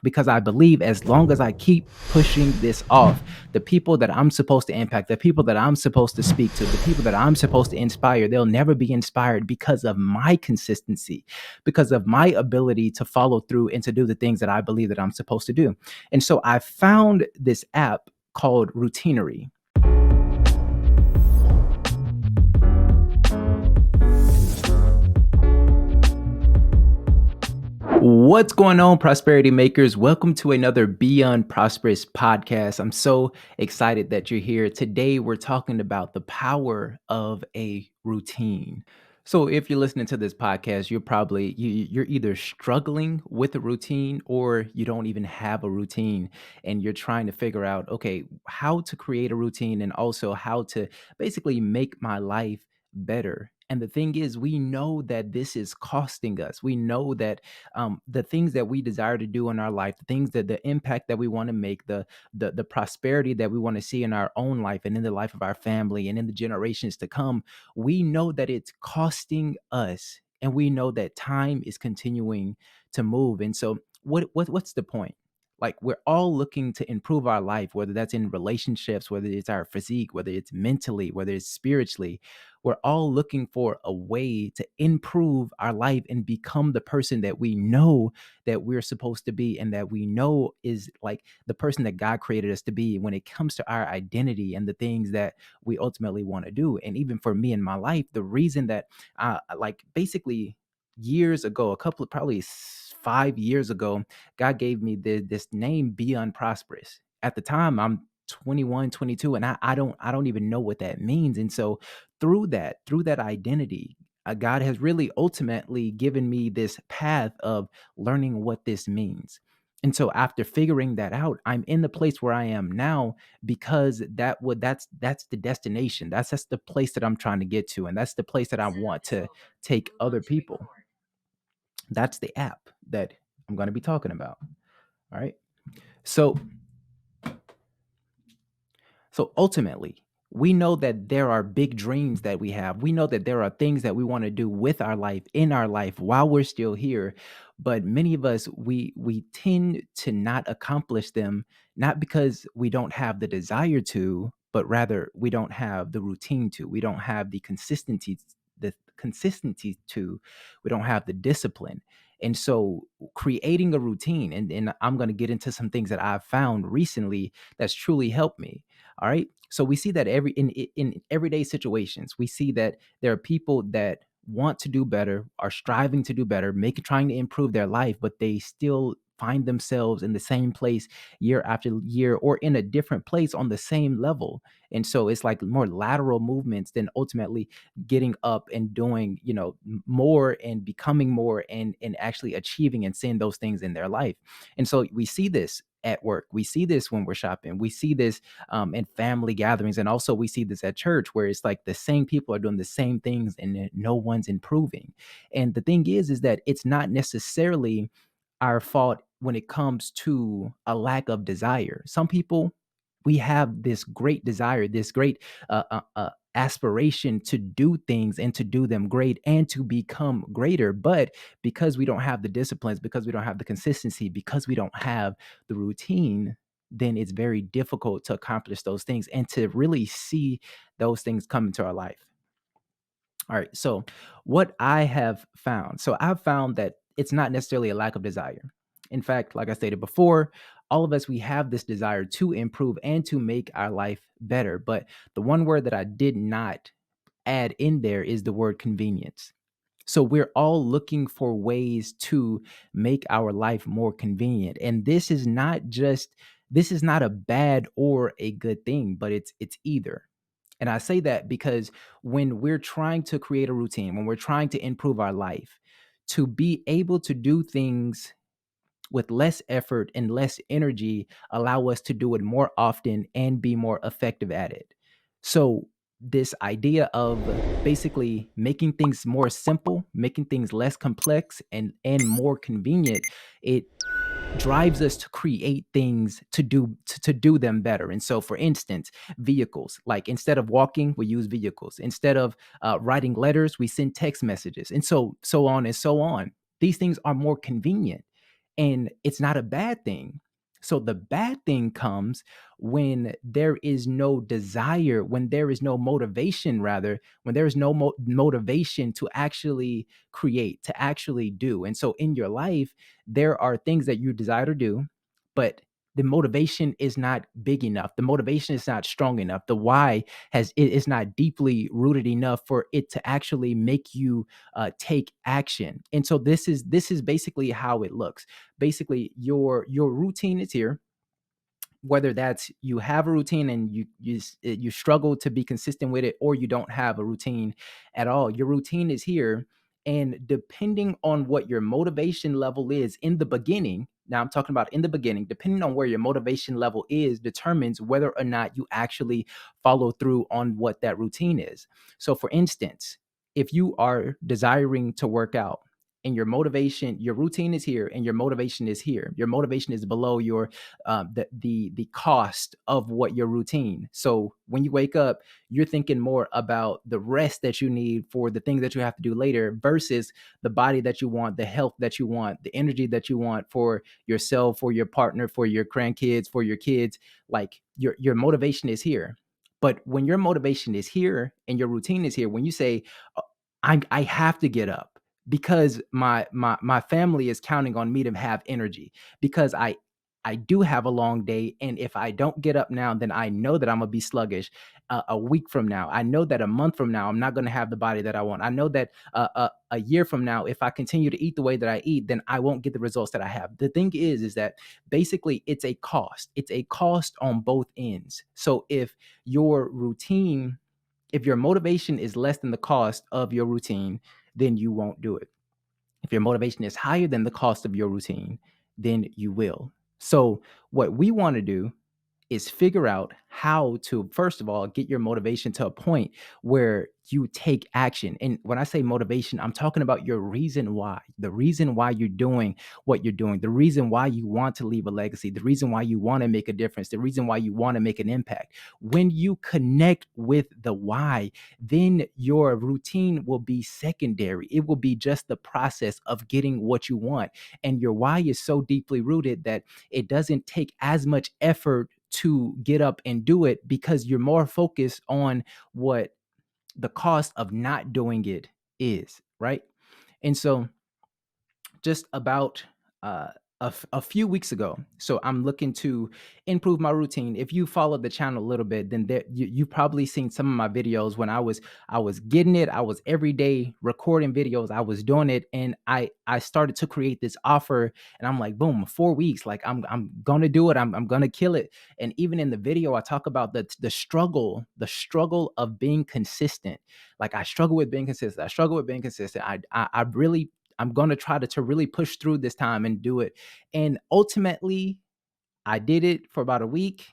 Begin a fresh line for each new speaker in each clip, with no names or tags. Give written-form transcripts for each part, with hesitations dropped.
because I believe as long as I keep pushing this off, the people that I'm supposed to impact, the people that I'm supposed to speak to, the people that I'm supposed to inspire, they'll never be inspired because of my consistency, because of my ability to follow through and to do the things that I believe that I'm supposed to do. And so I found this app called Routinary. What's going on, prosperity makers? Welcome to another Beyond Prosperous podcast. I'm so excited that you're here. Today, we're talking about the power of a routine. So, if you're listening to this podcast, you're either struggling with a routine or you don't even have a routine, and you're trying to figure out, okay, how to create a routine and also how to basically make my life better. And the thing is, we know that this is costing us. We know that the things that we desire to do in our life, the things that the impact that we want to make, the prosperity that we want to see in our own life and in the life of our family and in the generations to come, we know that it's costing us, and we know that time is continuing to move. And so, what's the point? Like, we're all looking to improve our life, whether that's in relationships, whether it's our physique, whether it's mentally, whether it's spiritually. We're all looking for a way to improve our life and become the person that we know that we're supposed to be, and that we know is like the person that God created us to be when it comes to our identity and the things that we ultimately want to do. And even for me in my life, the reason that like basically years ago, a couple of probably 5 years ago, God gave me this name, Beyond Prosperous. At the time, I'm 21, 22, and I don't even know what that means. And so through that identity, God has really ultimately given me this path of learning what this means. And so after figuring that out, I'm in the place where I am now because that's the destination. That's the place that I'm trying to get to, and that's the place that I want to take other people. That's the app that I'm going to be talking about. All right. So So ultimately, we know that there are big dreams that we have. We know that there are things that we want to do with our life, in our life, while we're still here. But many of us, we tend to not accomplish them, not because we don't have the desire to, but rather we don't have the routine to. We don't have the consistency to. We don't have the discipline. And so creating a routine, and I'm going to get into some things that I've found recently that's truly helped me. All right. So we see that in everyday situations, we see that there are people that want to do better, are striving to do better, trying to improve their life, but they still find themselves in the same place year after year, or in a different place on the same level. And so it's like more lateral movements than ultimately getting up and doing, more and becoming more, and actually achieving and seeing those things in their life. And so we see this at work. We see this when we're shopping. We see this in family gatherings. And also we see this at church, where it's like the same people are doing the same things and no one's improving. And the thing is that it's not necessarily our fault when it comes to a lack of desire. Some people, we have this great desire, this great aspiration to do things and to do them great and to become greater. But because we don't have the disciplines, because we don't have the consistency, because we don't have the routine, then it's very difficult to accomplish those things and to really see those things come into our life. All right. So, what I have found, so I've found that it's not necessarily a lack of desire. In fact, like I stated before, all of us, we have this desire to improve and to make our life better. But the one word that I did not add in there is the word convenience. So we're all looking for ways to make our life more convenient. And this is not a bad or a good thing, but it's either. And I say that because when we're trying to create a routine, when we're trying to improve our life, to be able to do things with less effort and less energy allow us to do it more often and be more effective at it. So this idea of basically making things more simple, making things less complex and more convenient, it drives us to create things to do them better. And so, for instance, vehicles, like instead of walking, we use vehicles. Instead of writing letters, we send text messages, and so on and so on. These things are more convenient. And it's not a bad thing. So the bad thing comes when there is no desire, when there is no motivation, rather, when there is no motivation to actually create, to actually do. And so in your life, there are things that you desire to do, but the motivation is not big enough. The motivation is not strong enough. The why is not deeply rooted enough for it to actually make you take action. And so this is basically how it looks. Basically, your routine is here, whether that's you have a routine and you struggle to be consistent with it, or you don't have a routine at all. Your routine is here, and depending on what your motivation level is in the beginning, now I'm talking about in the beginning, depending on where your motivation level is determines whether or not you actually follow through on what that routine is. So for instance, if you are desiring to work out and your motivation, your routine is here and your motivation is here, your motivation is below your the cost of what your routine. So when you wake up, you're thinking more about the rest that you need for the things that you have to do later versus the body that you want, the health that you want, the energy that you want for yourself, for your partner, for your grandkids, for your kids. Like your motivation is here. But when your motivation is here and your routine is here, when you say, I have to get up because my family is counting on me to have energy, because I do have a long day, and if I don't get up now, then I know that I'm gonna be sluggish a week from now. I know that a month from now, I'm not gonna have the body that I want. I know that a year from now, if I continue to eat the way that I eat, then I won't get the results that I have. The thing is that basically it's a cost. It's a cost on both ends. So your routine if your motivation is less than the cost of your routine, then you won't do it. If your motivation is higher than the cost of your routine, then you will. So, what we want to do is figure out how to, first of all, get your motivation to a point where you take action. And when I say motivation, I'm talking about your reason why, the reason why you're doing what you're doing, the reason why you want to leave a legacy, the reason why you want to make a difference, the reason why you want to make an impact. When you connect with the why, then your routine will be secondary. It will be just the process of getting what you want. And your why is so deeply rooted that it doesn't take as much effort to get up and do it, because you're more focused on what the cost of not doing it is, right? And so just about a few weeks ago. So I'm looking to improve my routine. If you followed the channel a little bit, then you've probably seen some of my videos when I was getting it. I was every day recording videos. I was doing it, and I started to create this offer, and I'm like, boom, 4 weeks. Like I'm gonna do it. I'm gonna kill it. And even in the video, I talk about the struggle of being consistent. Like I struggle with being consistent. I struggle with being consistent. I really I'm going to try to really push through this time and do it. And ultimately, I did it for about a week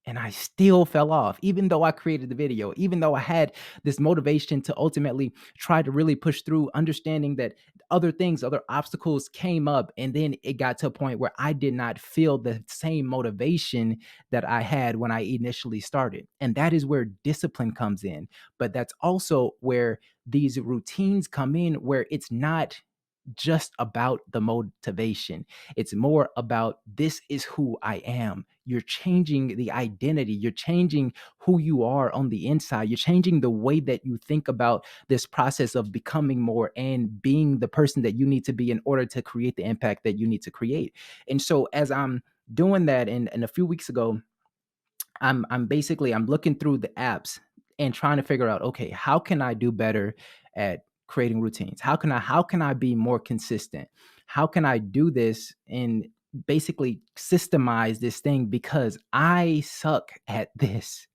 and I still fell off, even though I created the video, even though I had this motivation to ultimately try to really push through, understanding that other things, other obstacles came up. And then it got to a point where I did not feel the same motivation that I had when I initially started. And that is where discipline comes in. But that's also where these routines come in, where it's not just about the motivation. It's more about, this is who I am. You're changing the identity. You're changing who you are on the inside. You're changing the way that you think about this process of becoming more and being the person that you need to be in order to create the impact that you need to create. And so as I'm doing that, and a few weeks ago, I'm looking through the apps and trying to figure out, okay, how can I do better at creating routines? How can I be more consistent? How can I do this and basically systemize this thing, because I suck at this.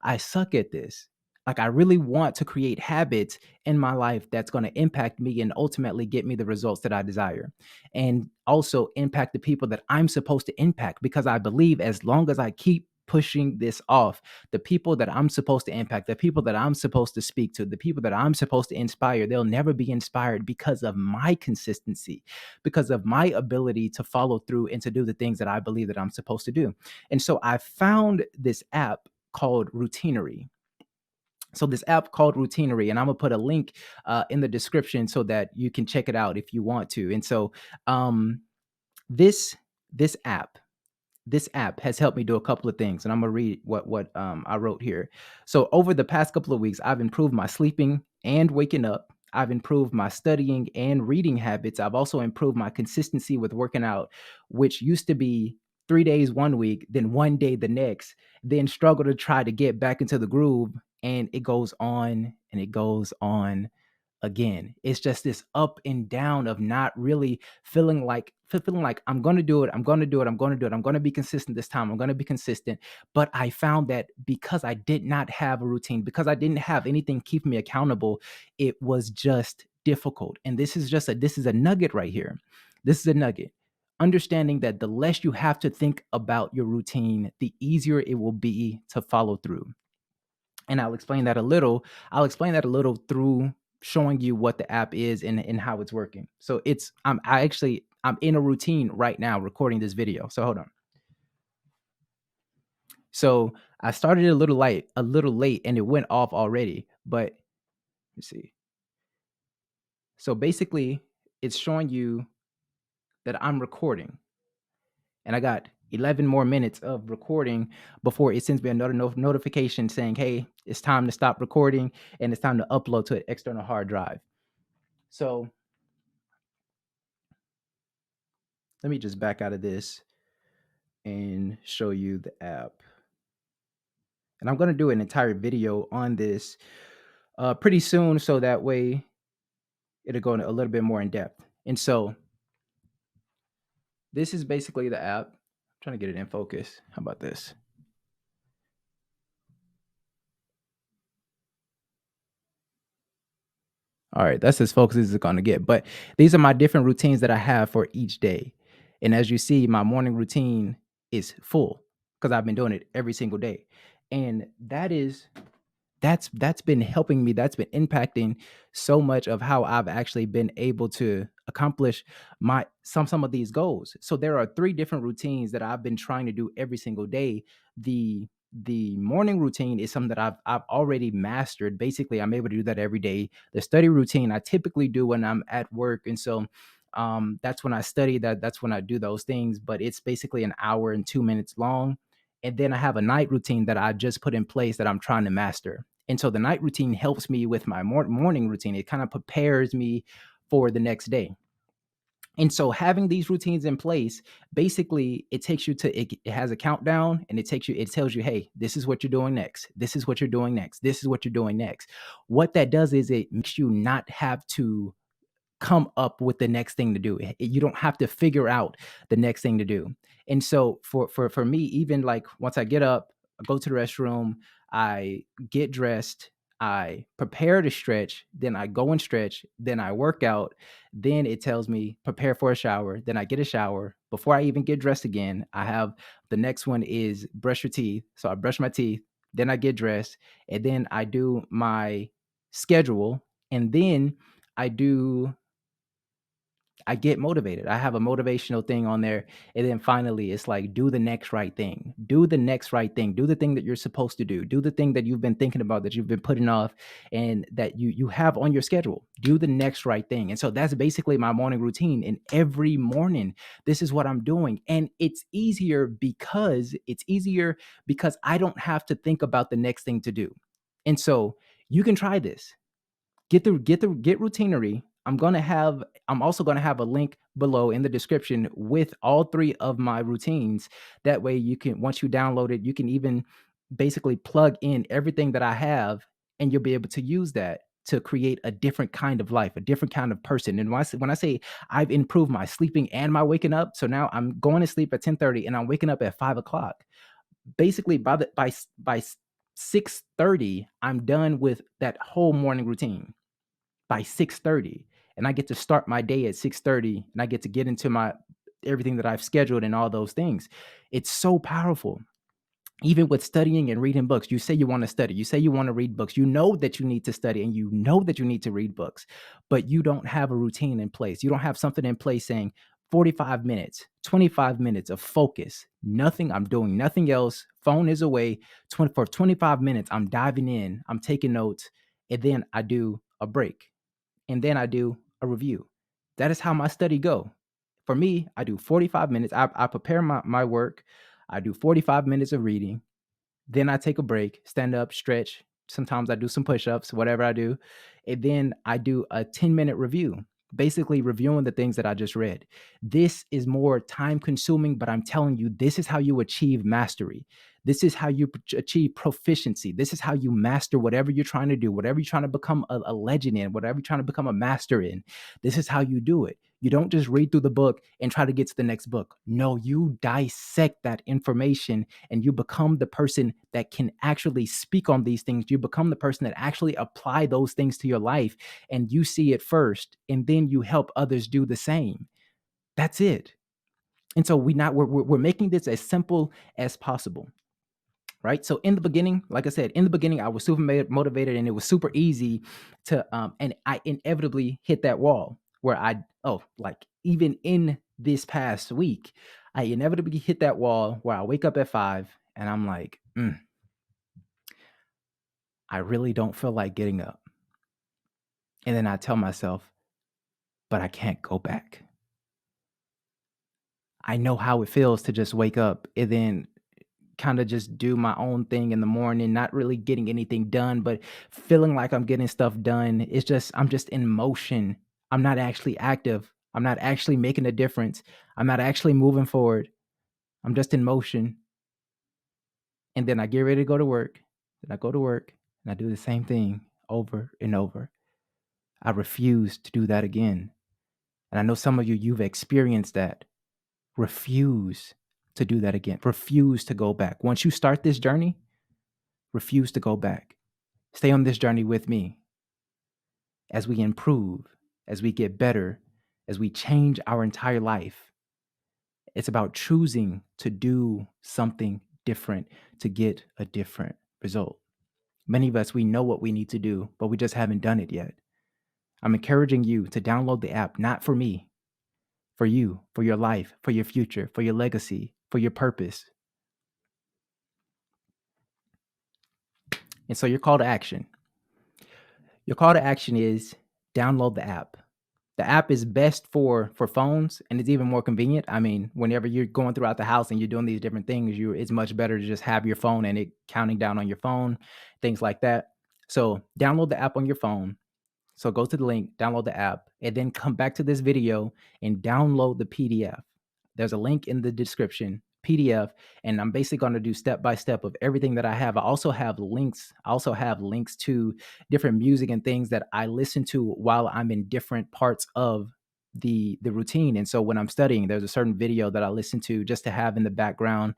I suck at this. Like I really want to create habits in my life that's going to impact me and ultimately get me the results that I desire. And also impact the people that I'm supposed to impact, because I believe as long as I keep pushing this off, the people that I'm supposed to impact, the people that I'm supposed to speak to, the people that I'm supposed to inspire, they'll never be inspired because of my consistency, because of my ability to follow through and to do the things that I believe that I'm supposed to do. And so I found this app called Routinary. So this app called Routinary, and I'm gonna put a link in the description so that you can check it out if you want to. And so um, This this app this app has helped me do a couple of things, and I'm gonna read what I wrote here. So over the past couple of weeks, I've improved my sleeping and waking up. I've improved my studying and reading habits. I've also improved my consistency with working out, which used to be 3 days one week, then one day the next, then struggle to try to get back into the groove. And it goes on and it goes on again. It's just this up and down of not really feeling like I'm going to do it. I'm going to do it. I'm going to do it. I'm going to be consistent this time. I'm going to be consistent. But I found that because I did not have a routine, because I didn't have anything keeping me accountable, it was just difficult. And this is a nugget right here. This is a nugget. Understanding that the less you have to think about your routine, the easier it will be to follow through. And I'll explain that a little through showing you what the app is and how it's working. So I'm in a routine right now recording this video. So hold on. So I started a little late and it went off already. But let's see. So basically it's showing you that I'm recording and I got 11 more minutes of recording before it sends me another notification saying, hey, it's time to stop recording and it's time to upload to an external hard drive. So let me just back out of this and show you the app. And I'm going to do an entire video on this pretty soon, so that way it'll go a little bit more in depth. And so this is basically the app. I'm trying to get it in focus. How about this? All right, that's as focused as it's going to get. But these are my different routines that I have for each day. And as you see, my morning routine is full because I've been doing it every single day. And that's been helping me. That's been impacting so much of how I've actually been able to accomplish my some of these goals. So there are three different routines that I've been trying to do every single day. The morning routine is something that I've already mastered. Basically, I'm able to do that every day. The study routine I typically do when I'm at work, and so that's when I study. That's when I do those things. But it's basically an hour and 2 minutes long. And then I have a night routine that I just put in place that I'm trying to master. And so the night routine helps me with my morning routine. It kind of prepares me for the next day. And so having these routines in place, basically it takes you to it has a countdown and it tells you, hey, this is what you're doing next. This is what you're doing next. This is what you're doing next. What that does is it makes you not have to come up with the next thing to do. You don't have to figure out the next thing to do. And so for me, even like once I get up, I go to the restroom, I get dressed, I prepare to stretch, then I go and stretch, then I work out, then it tells me prepare for a shower, then I get a shower. Before I even get dressed again, I have the next one is brush your teeth. So I brush my teeth, then I get dressed, and then I do my schedule, and then I do I get motivated. I have a motivational thing on there. And then finally, it's like, do the next right thing. Do the next right thing. Do the thing that you're supposed to do. Do the thing that you've been thinking about, that you've been putting off, and that you have on your schedule. Do the next right thing. And so that's basically my morning routine. And every morning, this is what I'm doing. And it's easier because I don't have to think about the next thing to do. And so you can try this. Get routinary. I'm also gonna have a link below in the description with all three of my routines. That way you can, once you download it, you can even basically plug in everything that I have, and you'll be able to use that to create a different kind of life, a different kind of person. And when I say I've improved my sleeping and my waking up, so now I'm going to sleep at 10:30 and I'm waking up at 5 o'clock. Basically by 6:30, I'm done with that whole morning routine by 6:30, and I get to start my day at 6:30, and I get to get into my everything that I've scheduled and all those things. It's so powerful. Even with studying and reading books, you say you want to study, you say you want to read books, you know that you need to study and you know that you need to read books, but you don't have a routine in place. You don't have something in place saying 45 minutes, 25 minutes of focus, nothing, I'm doing nothing else. Phone is away. For 25 minutes, I'm diving in, I'm taking notes, and then I do a break, and then I do a review. That is how my study go. for me, I do 45 minutes. I prepare my work. I do 45 minutes of reading. Then I take a break, stand up, stretch. Sometimes I do some push-ups, whatever I do. And then I do a 10-minute review, basically reviewing the things that I just read. This is more time consuming, but I'm telling you, this is how you achieve mastery. This is how you achieve proficiency. This is how you master whatever you're trying to do, whatever you're trying to become a legend in, whatever you're trying to become a master in. This is how you do it. You don't just read through the book and try to get to the next book. No, you dissect that information and you become the person that can actually speak on these things. You become the person that actually apply those things to your life, and you see it first, and then you help others do the same. That's it. And so we're making this as simple as possible. Right. So in the beginning, like I said, in the beginning, I was super motivated and it was super easy to, and I inevitably hit that wall where like even in this past week, I inevitably hit that wall where I wake up at 5 and I'm like, I really don't feel like getting up. And then I tell myself, but I can't go back. I know how it feels to just wake up and then kind of just do my own thing in the morning, not really getting anything done, but feeling like I'm getting stuff done. It's just, I'm just in motion. I'm not actually active. I'm not actually making a difference. I'm not actually moving forward. I'm just in motion. And then I get ready to go to work. Then I go to work and I do the same thing over and over. I refuse to do that again. And I know some of you, you've experienced that. Refuse to do that again. Refuse to go back. Once you start this journey, refuse to go back. Stay on this journey with me as we improve, as we get better, as we change our entire life. It's about choosing to do something different to get a different result. Many of us, we know what we need to do, but we just haven't done it yet. I'm encouraging you to download the app, not for me, for you, for your life, for your future, for your legacy, for your purpose. And so your call to action. Your call to action is download the app. The app is best for phones, and it's even more convenient. I mean, whenever you're going throughout the house and you're doing these different things, it's much better to just have your phone and it counting down on your phone, things like that. So download the app on your phone. So go to the link, download the app, and then come back to this video and download the PDF. There's a link in the description, PDF, and I'm basically going to do step by step of everything that I have. I also have links. I also have links to different music and things that I listen to while I'm in different parts of the routine. And so when I'm studying, there's a certain video that I listen to just to have in the background.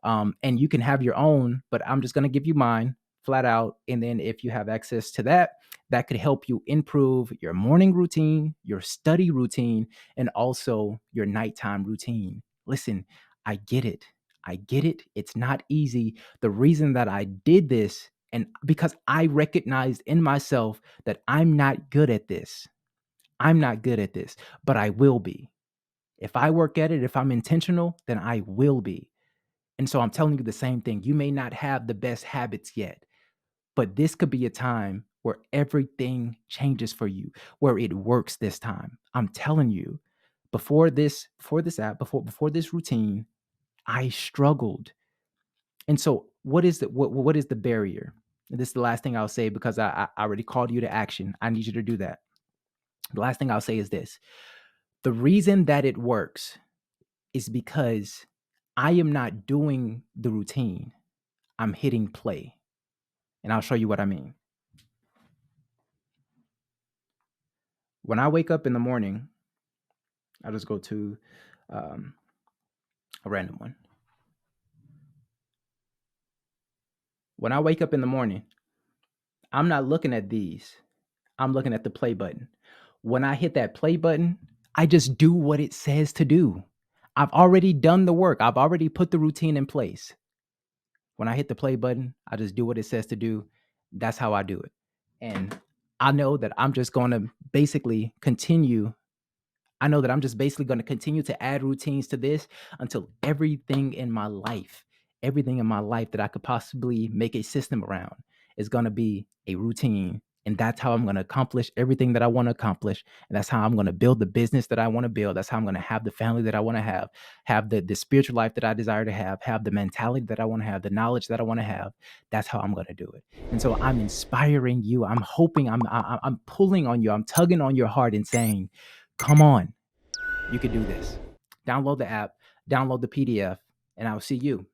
And you can have your own, but I'm just going to give you mine flat out. And then if you have access to that, that could help you improve your morning routine, your study routine, and also your nighttime routine. Listen, I get it. I get it. It's not easy. The reason that I did this, and because I recognized in myself that I'm not good at this. I'm not good at this, but I will be. If I work at it, if I'm intentional, then I will be. And so I'm telling you the same thing. You may not have the best habits yet, but this could be a time where everything changes for you, where it works this time. I'm telling you, before this routine, I struggled. And so what is the barrier? And this is the last thing I'll say because I already called you to action. I need you to do that. The last thing I'll say is this. The reason that it works is because I am not doing the routine. I'm hitting play. And I'll show you what I mean. When I wake up in the morning, I'll just go to a random one. When I wake up in the morning, I'm not looking at these. I'm looking at the play button. When I hit that play button, I just do what it says to do. I've already done the work. I've already put the routine in place. When I hit the play button, I just do what it says to do. That's how I do it. And I know that I'm just going to basically continue. I know that I'm just basically going to continue to add routines to this until everything in my life that I could possibly make a system around is going to be a routine And that's how I'm going to accomplish everything that I want to accomplish. And that's how I'm going to build the business that I want to build. That's how I'm going to have the family that I want to have the spiritual life that I desire to have the mentality that I want to have, the knowledge that I want to have. That's how I'm going to do it. And so I'm inspiring you. I'm hoping, I'm pulling on you. I'm tugging on your heart and saying, come on, you can do this. Download the app, download the PDF, and I'll see you.